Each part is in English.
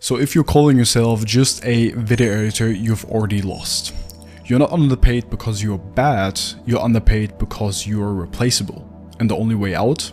So if you're calling yourself just a video editor, you've already lost. You're not underpaid because you're bad, you're underpaid because you're replaceable. And the only way out?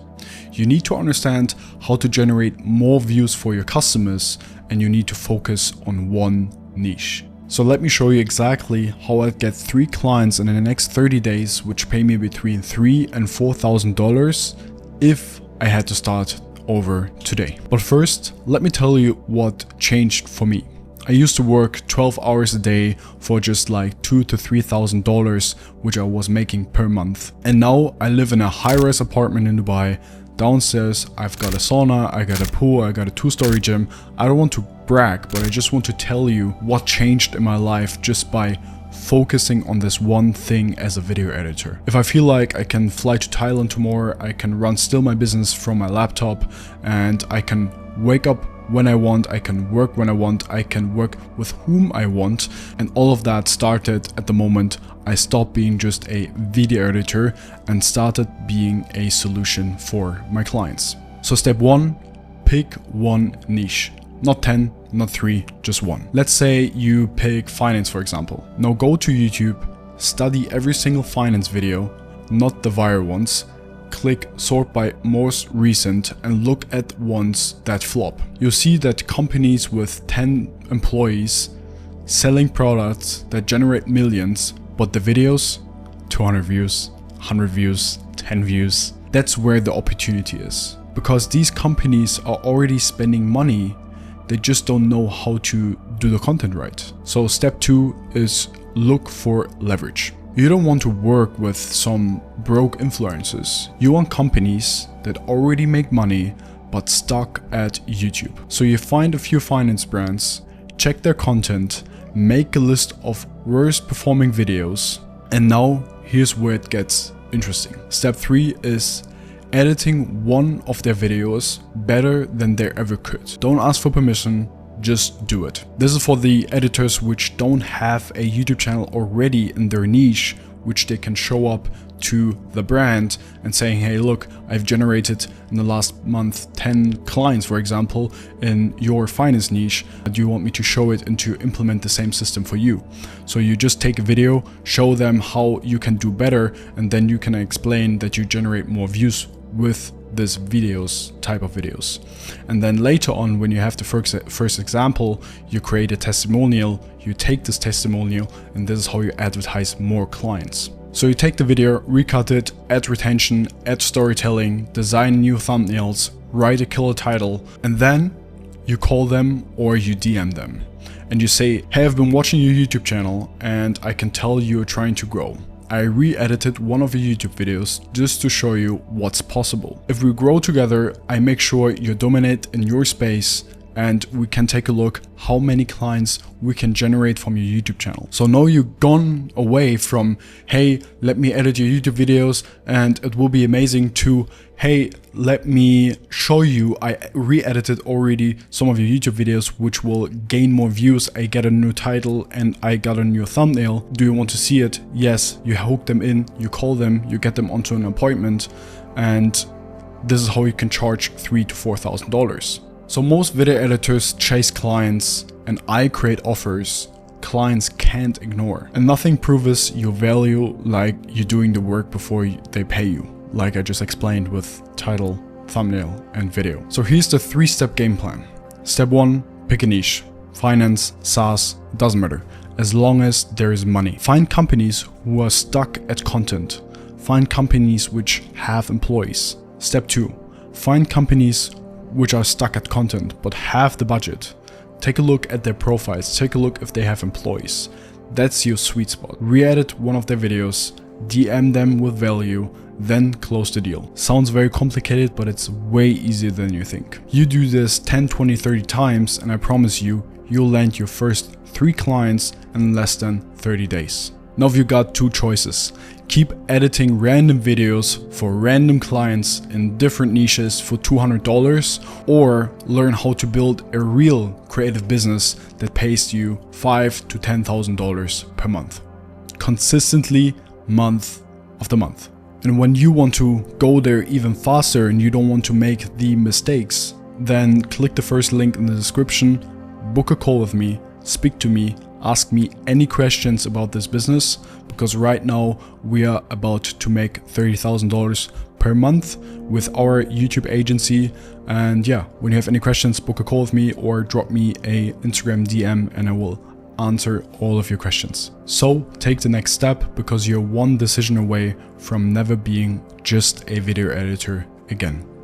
You need to understand how to generate more views for your customers, and you need to focus on one niche. So let me show you exactly how I get 3 clients in the next 30 days, which pay me between $3,000 and $4,000 if I had to start over today. But first, let me tell you what changed for me. I used to work 12 hours a day for just like $2,000 to $3,000, which I was making per month. And now I live in a high-rise apartment in Dubai. Downstairs, I've got a sauna, I got a pool, I got a 2-story gym. I don't want to brag, but I just want to tell you what changed in my life just by focusing on this one thing as a video editor. If I feel like I can fly to Thailand tomorrow, I can run still my business from my laptop, and I can wake up when I want, I can work when I want, I can work with whom I want, and all of that started at the moment I stopped being just a video editor and started being a solution for my clients. So step 1, pick one niche. Not 10, not 3, just one. Let's say you pick finance, for example. Now go to YouTube, study every single finance video, not the viral ones. Click sort by most recent and look at ones that flop. You'll see that companies with 10 employees selling products that generate millions, but the videos, 200 views, 100 views, 10 views. That's where the opportunity is. Because these companies are already spending money, they just don't know how to do the content right. So step 2 is look for leverage. You don't want to work with some broke influencers. You want companies that already make money but stuck at YouTube. So you find a few finance brands, check their content, make a list of worst performing videos, and now here's where it gets interesting. Step 3 is editing one of their videos better than they ever could. Don't ask for permission, just do it. This is for the editors which don't have a YouTube channel already in their niche, which they can show up to the brand and saying, hey, look, I've generated in the last month 10 clients, for example, in your finance niche. Do you want me to show it and to implement the same system for you? So you just take a video, show them how you can do better, and then you can explain that you generate more views with this type of videos. And then later on, when you have the first example, you create a testimonial, you take this testimonial, and this is how you advertise more clients. So you take the video, recut it, add retention, add storytelling, design new thumbnails, write a killer title, and then you call them or you DM them. And you say, hey, I've been watching your YouTube channel and I can tell you're trying to grow. I re-edited one of your YouTube videos just to show you what's possible. If we grow together, I make sure you dominate in your space, and we can take a look how many clients we can generate from your YouTube channel. So now you've gone away from, hey, let me edit your YouTube videos and it will be amazing, to, hey, let me show you I re-edited already some of your YouTube videos which will gain more views. I get a new title and I got a new thumbnail. Do you want to see it? Yes. You hook them in, you call them, you get them onto an appointment, and this is how you can charge $3,000 to $4,000. So most video editors chase clients and I create offers clients can't ignore. And nothing proves your value like you doing the work before they pay you, like I just explained with title, thumbnail, and video. So here's the 3-step game plan. Step 1, pick a niche. Finance, SaaS, doesn't matter, as long as there is money. Find companies who are stuck at content. Find companies which have employees. Step 2, find companies which are stuck at content but have the budget. Take a look at their profiles, take a look if they have employees. That's your sweet spot. Re-edit one of their videos, DM them with value, then close the deal. Sounds very complicated, but it's way easier than you think. You do this 10, 20, 30 times and I promise you, you'll land your first 3 clients in less than 30 days. Now you got 2 choices. Keep editing random videos for random clients in different niches for $200, or learn how to build a real creative business that pays you $5,000 to $10,000 per month. Consistently, month after month. And when you want to go there even faster and you don't want to make the mistakes, then click the first link in the description, book a call with me, speak to me, ask me any questions about this business, because right now we are about to make $30,000 per month with our YouTube agency. And yeah, when you have any questions, book a call with me or drop me a Instagram DM and I will answer all of your questions. So take the next step, because you're one decision away from never being just a video editor again.